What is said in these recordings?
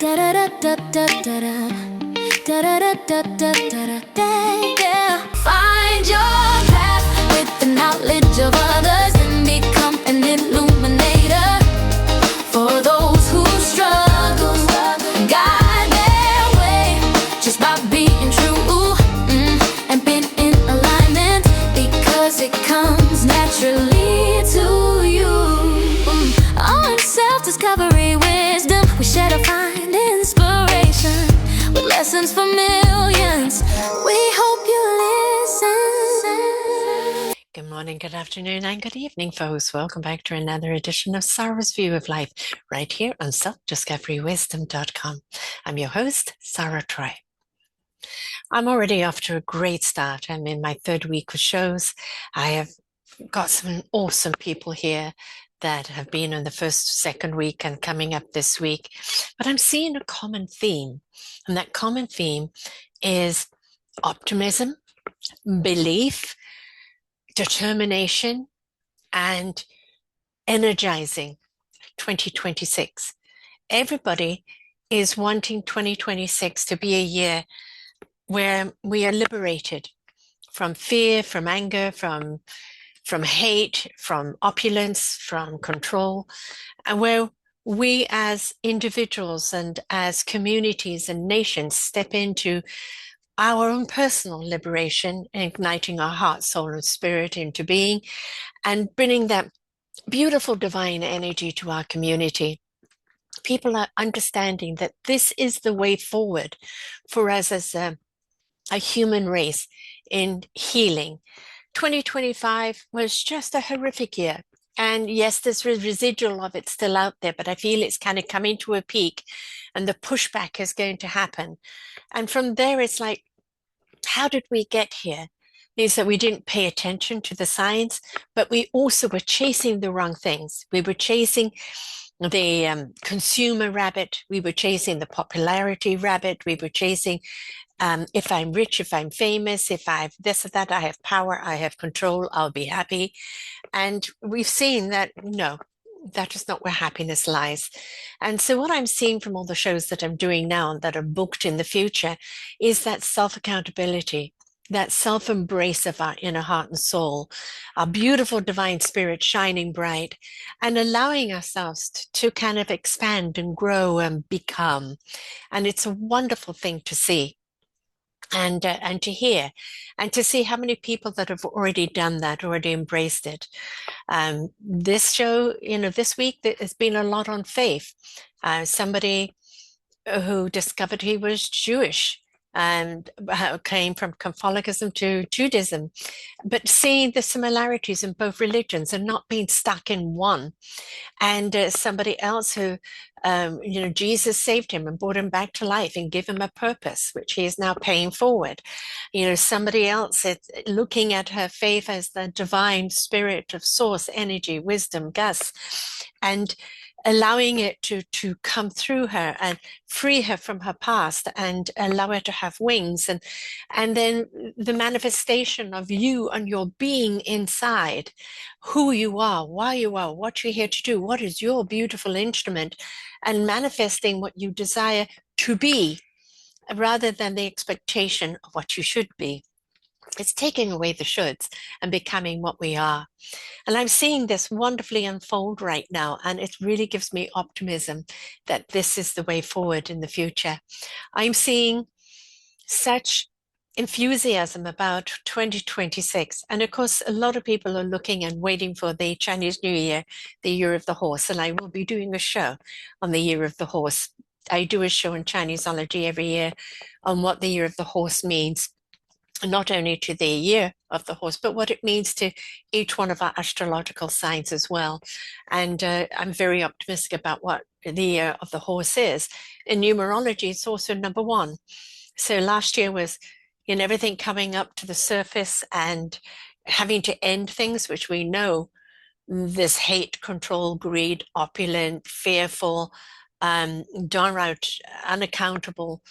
Find your path with the knowledge of others and become an illuminator for those who struggle. Guide their way just by being true and being in alignment, because it comes naturally to you. On self-discovery wisdom, we share to find inspiration with lessons for millions. We hope you listen. Good morning, good afternoon, and good evening, folks. Welcome back to another edition of Sarah's View of Life, right here on selfdiscoverywisdom.com. I'm your host, Sarah Troy. I'm already off to a great start. I'm in my third week of shows. I have got some awesome people here that have been in the first, second week and coming up this week. But I'm seeing a common theme, and that common theme is optimism, belief, determination, and energizing 2026. Everybody is wanting 2026 to be a year where we are liberated from fear, from anger, from hate, from opulence, from control, and where we as individuals and as communities and nations step into our own personal liberation, igniting our heart, soul, and spirit into being, and bringing that beautiful divine energy to our community. People are understanding that this is the way forward for us as a human race in healing. 2025 was just a horrific year. And yes, there's a residual of it still out there, but I feel it's kind of coming to a peak and the pushback is going to happen. And from there, it's like, how did we get here? Is that we didn't pay attention to the signs, but we also were chasing the wrong things. We were chasing the consumer rabbit. We were chasing the popularity rabbit. We were chasing if I'm rich, if I'm famous, if I've this or that, I have power, I have control, I'll be happy. And we've seen that, no, that is not where happiness lies. And so what I'm seeing from all the shows that I'm doing now and that are booked in the future is that self-accountability, that self-embrace of our inner heart and soul, our beautiful divine spirit shining bright, and allowing ourselves to kind of expand and grow and become. And it's a wonderful thing to see. And to hear and to see how many people that have already done that, already embraced it. This show, this week, there's been a lot on faith. Somebody who discovered he was Jewish and came from Catholicism to Judaism, but seeing the similarities in both religions and not being stuck in one. And somebody else who, Jesus saved him and brought him back to life and gave him a purpose, which he is now paying forward. Somebody else looking at her faith as the divine spirit of source, energy, wisdom, Gus, and allowing it to come through her and free her from her past and allow her to have wings, and then the manifestation of you and your being inside, who you are, why you are, what you're here to do, what is your beautiful instrument, and manifesting what you desire to be rather than the expectation of what you should be. It's taking away the shoulds and becoming what we are. And I'm seeing this wonderfully unfold right now. And it really gives me optimism that this is the way forward in the future. I'm seeing such enthusiasm about 2026. And of course, a lot of people are looking and waiting for the Chinese New Year, the Year of the Horse. And I will be doing a show on the Year of the Horse. I do a show in Chineseology every year on what the Year of the Horse means, not only to the year of the horse, but what it means to each one of our astrological signs as well. And I'm very optimistic about what the year of the horse is. In numerology, it's also number one. So last year was, everything coming up to the surface and having to end things, which we know this hate, control, greed, opulent, fearful, downright unaccountable,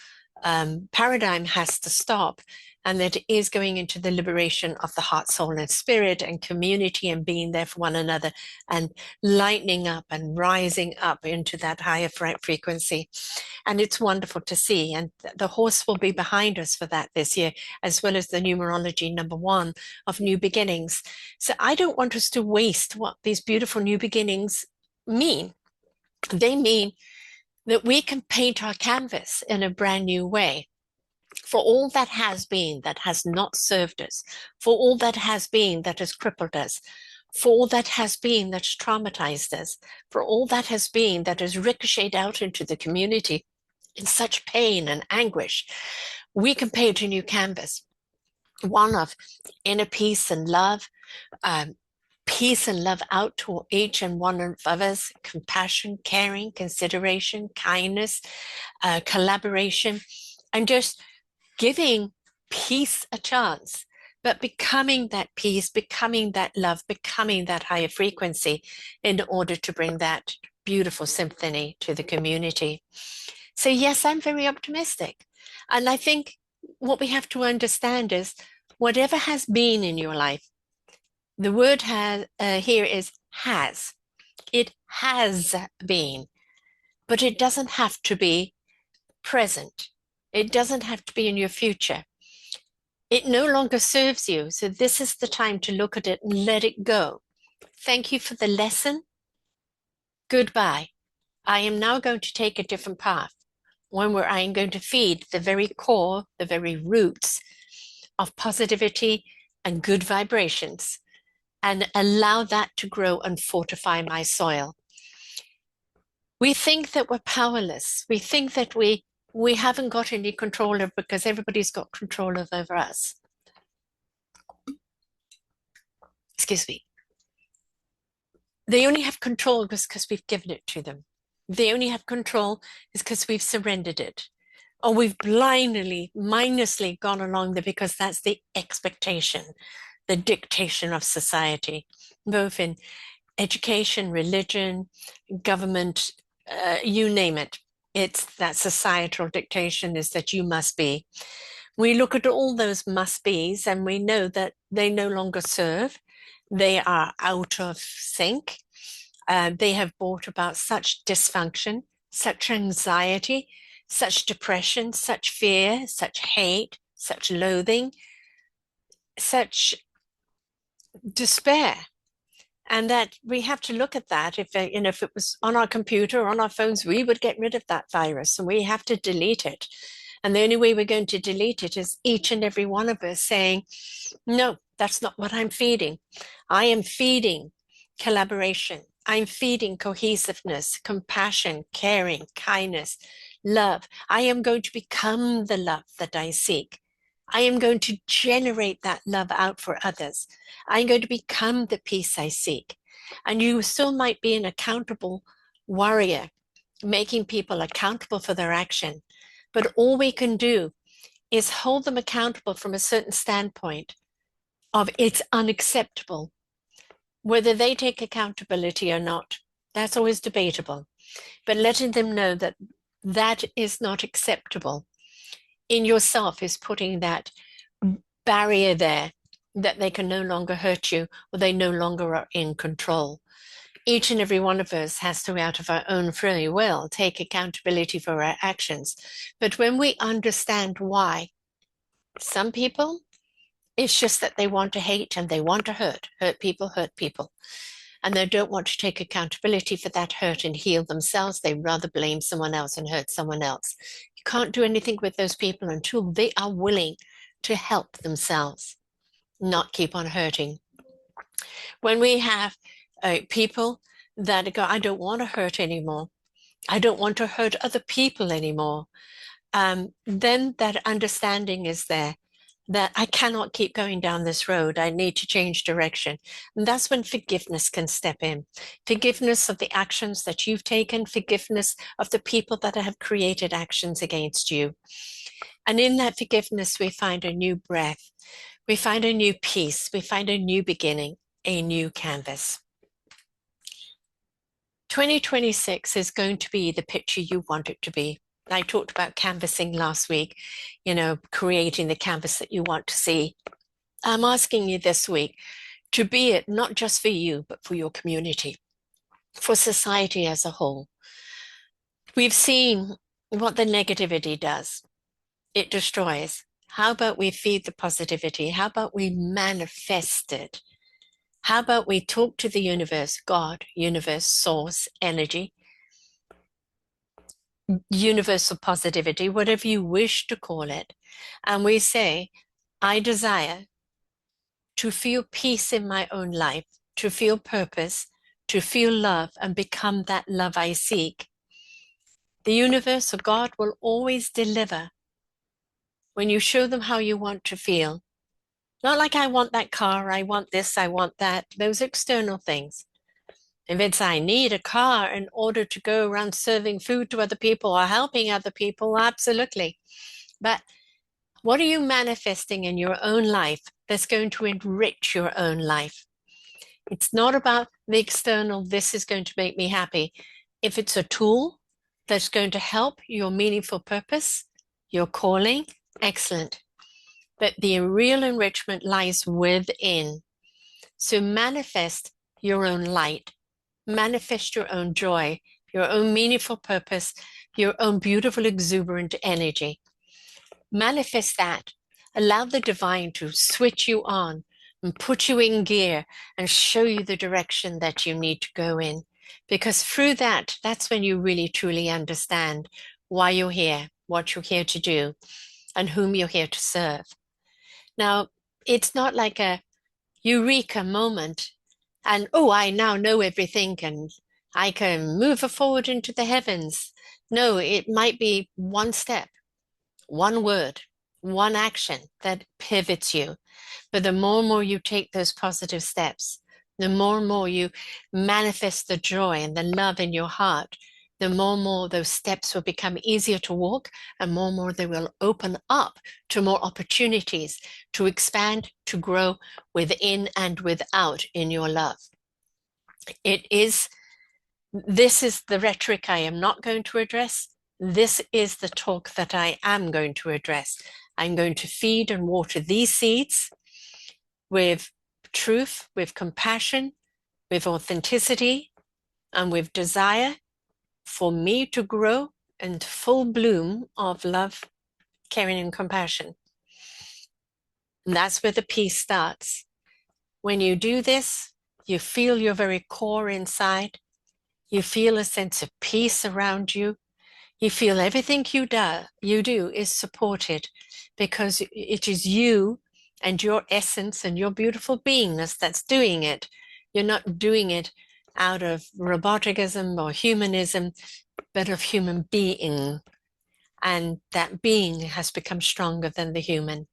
paradigm has to stop, and that it is going into the liberation of the heart, soul, and spirit, and community, and being there for one another, and lightening up and rising up into that higher frequency. And it's wonderful to see. And the horse will be behind us for that this year, as well as the numerology #1 of new beginnings. So I don't want us to waste what these beautiful new beginnings mean. They mean that we can paint our canvas in a brand new way for all that has been that has not served us, for all that has been that has crippled us, for all that has been that's traumatized us, for all that has been that has ricocheted out into the community in such pain and anguish. We can paint a new canvas, one of inner peace and love, peace and love out to each and one of us, compassion, caring, consideration, kindness, collaboration, and just giving peace a chance, but becoming that peace, becoming that love, becoming that higher frequency in order to bring that beautiful symphony to the community. So yes, I'm very optimistic. And I think what we have to understand is whatever has been in your life, the word here is has. It has been, but it doesn't have to be present. It doesn't have to be in your future. It no longer serves you. So this is the time to look at it and let it go. Thank you for the lesson. Goodbye. I am now going to take a different path, one where I am going to feed the very core, the very roots of positivity and good vibrations, and allow that to grow and fortify my soil. We think that we're powerless. We think that we haven't got any control over, because everybody's got control over us. Excuse me. They only have control because we've given it to them. They only have control is because we've surrendered it, or we've blindly, mindlessly gone along there because that's the expectation, the dictation of society, both in education, religion, government, you name it. It's that societal dictation is that you must be. We look at all those must be's and we know that they no longer serve. They are out of sync. They have brought about such dysfunction, such anxiety, such depression, such fear, such hate, such loathing, such despair. And that we have to look at that. If it was on our computer or on our phones, we would get rid of that virus, and we have to delete it. And the only way we're going to delete it is each and every one of us saying, no, that's not what I'm feeding. I am feeding collaboration. I'm feeding cohesiveness, compassion, caring, kindness, love. I am going to become the love that I seek. I am going to generate that love out for others. I'm going to become the peace I seek. And you still might be an accountable warrior, making people accountable for their action. But all we can do is hold them accountable from a certain standpoint of it's unacceptable. Whether they take accountability or not, that's always debatable. But letting them know that that is not acceptable in yourself is putting that barrier there that they can no longer hurt you, or they no longer are in control. Each and every one of us has to, out of our own free will, take accountability for our actions. But when we understand why, some people, it's just that they want to hate and they want to hurt people, and they don't want to take accountability for that hurt and heal themselves. They rather blame someone else and hurt someone else. You can't do anything with those people until they are willing to help themselves, not keep on hurting. When we have people that go, I don't want to hurt anymore, I don't want to hurt other people anymore, then that understanding is there that I cannot keep going down this road. I need to change direction. And that's when forgiveness can step in. Forgiveness of the actions that you've taken, forgiveness of the people that have created actions against you. And in that forgiveness, we find a new breath. We find a new peace. We find a new beginning, a new canvas. 2026 is going to be the picture you want it to be. I talked about canvassing last week, creating the canvas that you want to see. I'm asking you this week to be it not just for you, but for your community, for society as a whole. We've seen what the negativity does. It destroys. How about we feed the positivity? How about we manifest it? How about we talk to the universe, God, universe, source, energy, universal positivity, whatever you wish to call it. And we say, I desire to feel peace in my own life, to feel purpose, to feel love and become that love I seek. The universe or God will always deliver when you show them how you want to feel. Not like I want that car, I want this, I want that, those external things. If it's I need a car in order to go around serving food to other people or helping other people, absolutely. But what are you manifesting in your own life that's going to enrich your own life? It's not about the external, this is going to make me happy. If it's a tool that's going to help your meaningful purpose, your calling, excellent. But the real enrichment lies within. So manifest your own light, manifest your own joy, your own meaningful purpose, your own beautiful, exuberant energy. Manifest that. Allow the divine to switch you on and put you in gear and show you the direction that you need to go in. Because through that, that's when you really truly understand why you're here, what you're here to do, and whom you're here to serve. Now, it's not like a eureka moment and, oh, I now know everything and I can move forward into the heavens. No, it might be one step, one word, one action that pivots you. But the more and more you take those positive steps, the more and more you manifest the joy and the love in your heart, the more and more those steps will become easier to walk, and more they will open up to more opportunities to expand, to grow within and without in your love. This is the rhetoric I am not going to address. This is the talk that I am going to address. I'm going to feed and water these seeds with truth, with compassion, with authenticity, and with desire for me to grow in full bloom of love, caring, and compassion. And that's where the peace starts. When you do this, you feel your very core inside. You feel a sense of peace around you. You feel everything you do is supported because it is you and your essence and your beautiful beingness that's doing it. You're not doing it out of roboticism or humanism, but of human being. And that being has become stronger than the human.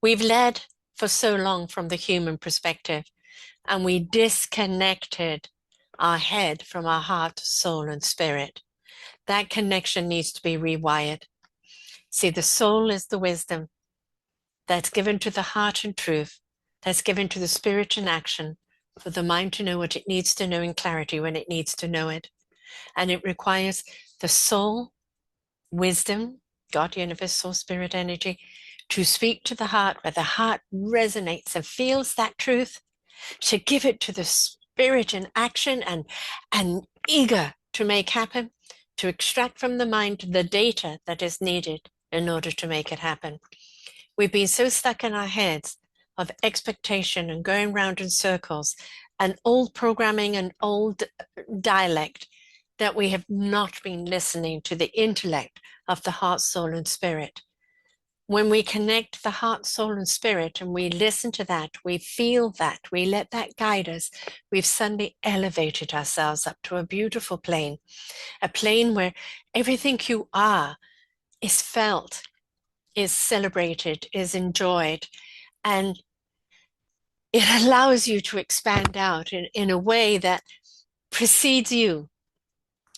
We've led for so long from the human perspective, and we disconnected our head from our heart, soul, and spirit. That connection needs to be rewired. See, the soul is the wisdom that's given to the heart and truth, that's given to the spirit in action, for the mind to know what it needs to know in clarity when it needs to know it. And it requires the soul, wisdom, God, universe, soul, spirit, energy, to speak to the heart where the heart resonates and feels that truth, to give it to the spirit in action and eager to make happen, to extract from the mind the data that is needed in order to make it happen. We've been so stuck in our heads of expectation and going round in circles and old programming and old dialect that we have not been listening to the intellect of the heart, soul, and spirit. When we connect the heart, soul, and spirit, and we listen to that, we feel that, we let that guide us, we've suddenly elevated ourselves up to a beautiful plane, a plane where everything you are is felt, is celebrated, is enjoyed, and it allows you to expand out in a way that precedes you,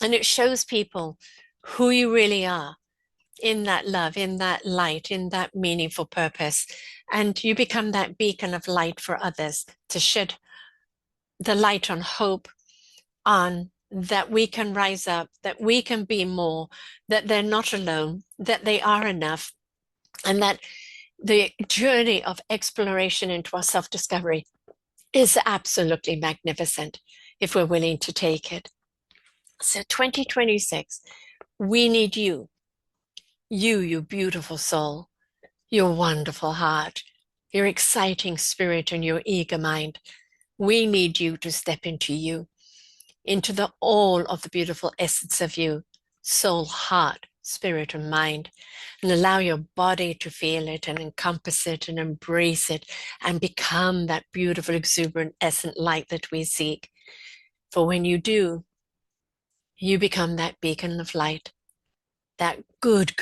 and it shows people who you really are in that love, in that light, in that meaningful purpose. And you become that beacon of light for others to shed the light on hope, on that we can rise up, that we can be more, that they're not alone, that they are enough, and that the journey of exploration into our self-discovery is absolutely magnificent if we're willing to take it. So 2026, we need you, you beautiful soul, your wonderful heart, your exciting spirit, and your eager mind. We need you to step into you, into the all of the beautiful essence of you, soul, heart, spirit, and mind, and allow your body to feel it and encompass it and embrace it and become that beautiful, exuberant, essence light that we seek. For when you do, you become that beacon of light, that good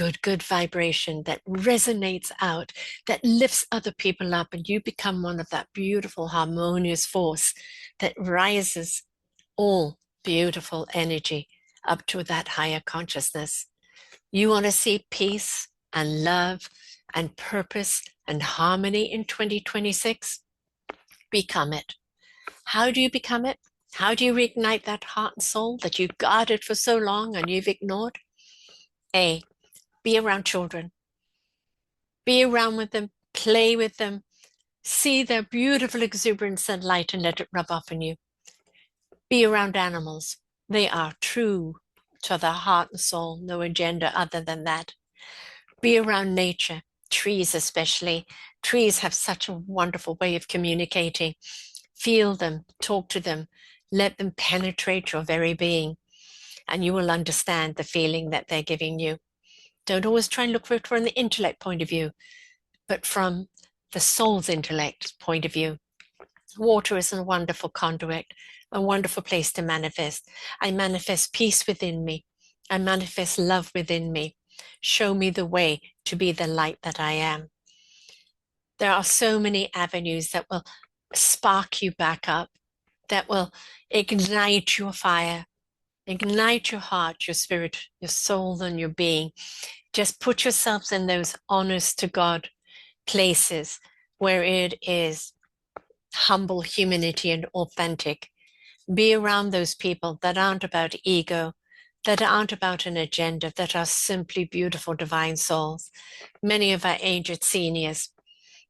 vibration that resonates out, that lifts other people up, and you become one of that beautiful, harmonious force that rises all beautiful energy up to that higher consciousness. You want to see peace and love and purpose and harmony in 2026? Become it. How do you become it? How do you reignite that heart and soul that you've guarded for so long and you've ignored? A, be around children. Be around with them, play with them, see their beautiful exuberance and light and let it rub off on you. Be around animals. They are true to the heart and soul, no agenda other than that. Be around nature, trees especially. Trees have such a wonderful way of communicating. Feel them, talk to them, let them penetrate your very being, and you will understand the feeling that they're giving you. Don't always try and look for it from the intellect point of view, but from the soul's intellect point of view. Water is a wonderful conduit, a wonderful place to manifest. I manifest peace within me. I manifest love within me. Show me the way to be the light that I am. There are so many avenues that will spark you back up, that will ignite your fire, ignite your heart, your spirit, your soul, and your being. Just put yourselves in those honest to God places where it is humble humanity and authentic. Be around those people that aren't about ego, that aren't about an agenda, that are simply beautiful divine souls. Many of our aged seniors,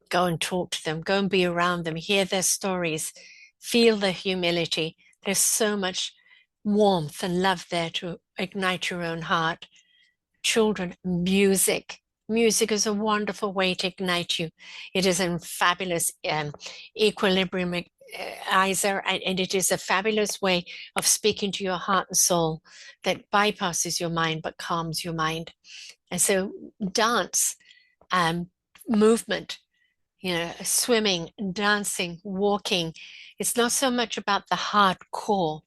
go and talk to them, go and be around them, hear their stories, feel their humility. There's so much warmth and love there to ignite your own heart. Children, music. Music is a wonderful way to ignite you. It is a fabulous equilibriumizer, and it is a fabulous way of speaking to your heart and soul that bypasses your mind but calms your mind. And so dance, movement, swimming, dancing, walking. It's not so much about the hardcore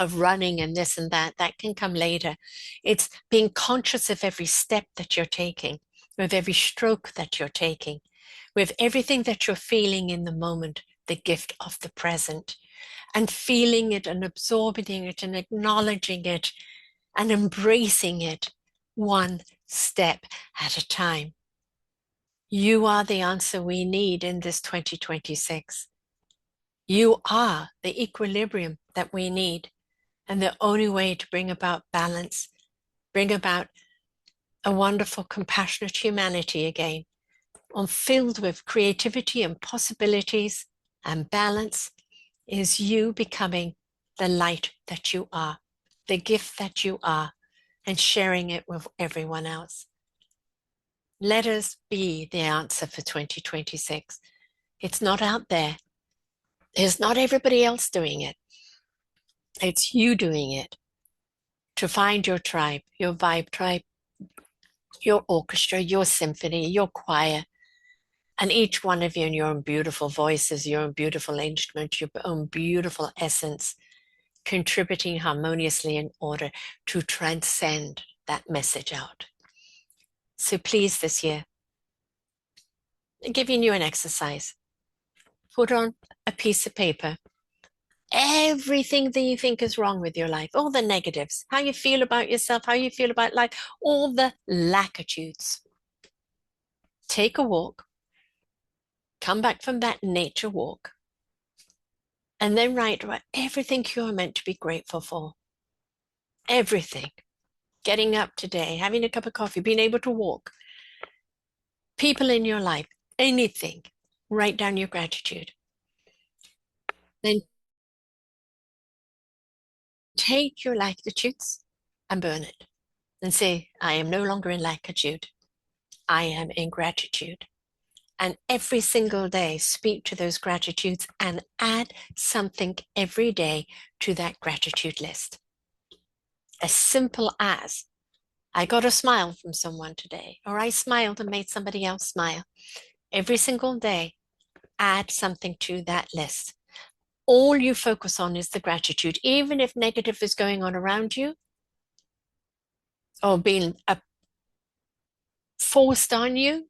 of running and this and that. That can come later. It's being conscious of every step that you're taking, with every stroke that you're taking, with everything that you're feeling in the moment, the gift of the present, and feeling it and absorbing it and acknowledging it and embracing it one step at a time. You are the answer we need in this 2026. You are the equilibrium that we need. And the only way to bring about balance, bring about a wonderful, compassionate humanity again, filled with creativity and possibilities and balance, is you becoming the light that you are, the gift that you are, and sharing it with everyone else. Let us be the answer for 2026. It's not out there. It's not everybody else doing it. It's you doing it. To find your tribe, your vibe tribe, your orchestra, your symphony, your choir, and each one of you in your own beautiful voices, your own beautiful instrument, your own beautiful essence, contributing harmoniously in order to transcend that message out. So please, this year, I'm giving you an exercise. Put on a piece of paper everything that you think is wrong with your life, all the negatives, how you feel about yourself, how you feel about life, all the lackitudes. Take a walk, come back from that nature walk, and then write about everything you're meant to be grateful for. everything. Getting up today, having a cup of coffee, being able to walk, people in your life, anything. Write down your gratitude. Then take your lackitudes and burn it. And say, I am no longer in lackitude. I am in gratitude. And every single day, speak to those gratitudes and add something every day to that gratitude list. As simple as, I got a smile from someone today, or I smiled and made somebody else smile. Every single day, add something to that list. All you focus on is the gratitude, even if negative is going on around you or being forced on you.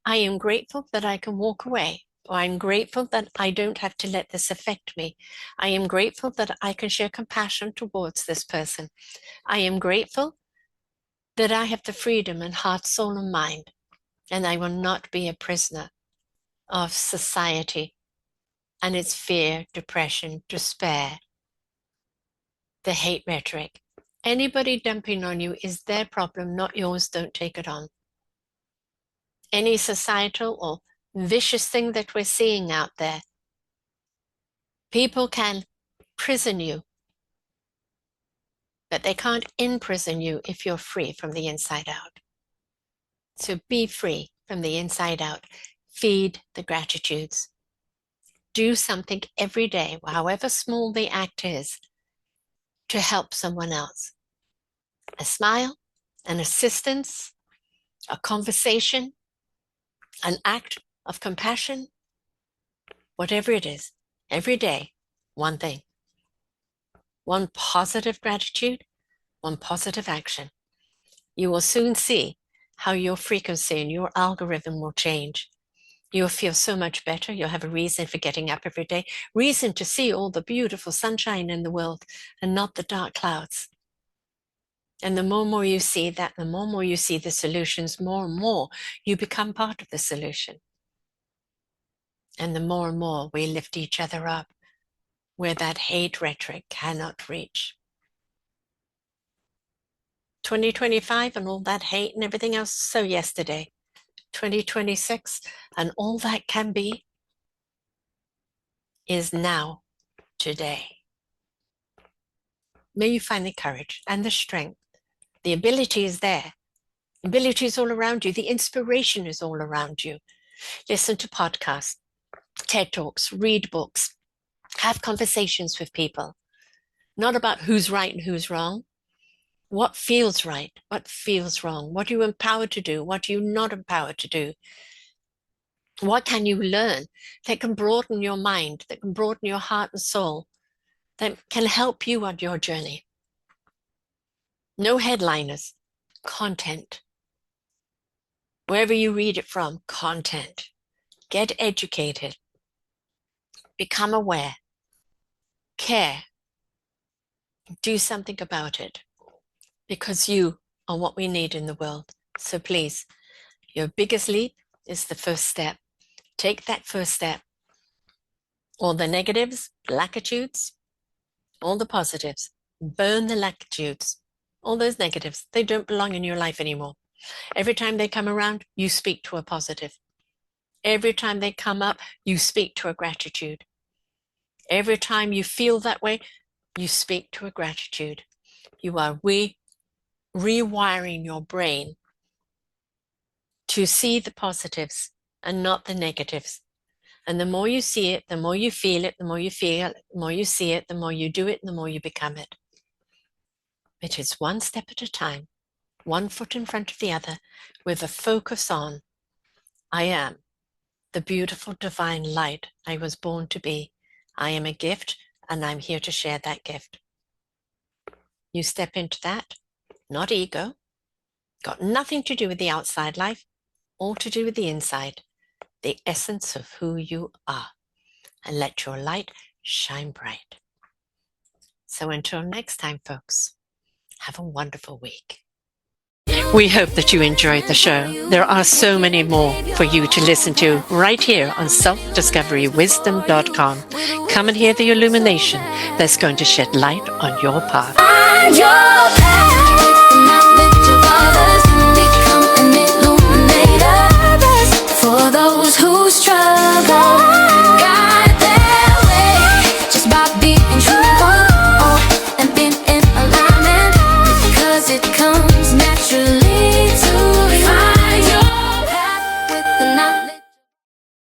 I am grateful that I can walk away. Or I'm grateful that I don't have to let this affect me. I am grateful that I can share compassion towards this person. I am grateful that I have the freedom in heart, soul, and mind, and I will not be a prisoner of society and its fear, depression, despair, the hate rhetoric. Anybody dumping on you is their problem, not yours. Don't take it on. Any societal or vicious thing that we're seeing out there, people can prison you, but they can't imprison you if you're free from the inside out. So be free from the inside out. Feed the gratitudes. Do something every day, however small the act is, to help someone else. A smile, an assistance, a conversation, an act of compassion, whatever it is, every day, one thing. One positive gratitude, one positive action. You will soon see how your frequency and your algorithm will change. You'll feel so much better. You'll have a reason for getting up every day, reason to see all the beautiful sunshine in the world and not the dark clouds. And the more and more you see that, the more and more you see the solutions, more and more you become part of the solution. And the more and more we lift each other up where that hate rhetoric cannot reach. 2025 and all that hate and everything else, so yesterday. 2026 and all that can be is now, today. May you find the courage and the strength. The ability is there. The ability is all around you. The inspiration is all around you. Listen to podcasts, TED Talks, read books, have conversations with people. Not about who's right and who's wrong. What feels right? What feels wrong? What are you empowered to do? What are you not empowered to do? What can you learn that can broaden your mind, that can broaden your heart and soul, that can help you on your journey? No headliners, content. Wherever you read it from, content. Get educated. Become aware. Care. Do something about it, because you are what we need in the world. So please, your biggest leap is the first step. Take that first step. All the negatives, lackitudes, all the positives. Burn the lackitudes. All those negatives, they don't belong in your life anymore. Every time they come around, you speak to a positive. Every time they come up, you speak to a gratitude. Every time you feel that way, you speak to a gratitude. You are rewiring your brain to see the positives and not the negatives. And the more you see it, the more you feel it, the more you feel it, the more you see it, the more you do it, the more you become it. It is one step at a time, one foot in front of the other, with a focus on, I am the beautiful divine light I was born to be. I am a gift, and I'm here to share that gift. You step into that, not ego, got nothing to do with the outside life, all to do with the inside, the essence of who you are, and let your light shine bright. So until next time, folks, have a wonderful week. We hope that you enjoyed the show. There are so many more for you to listen to right here on selfdiscoverywisdom.com. Come and hear the illumination that's going to shed light on your path. Find your path.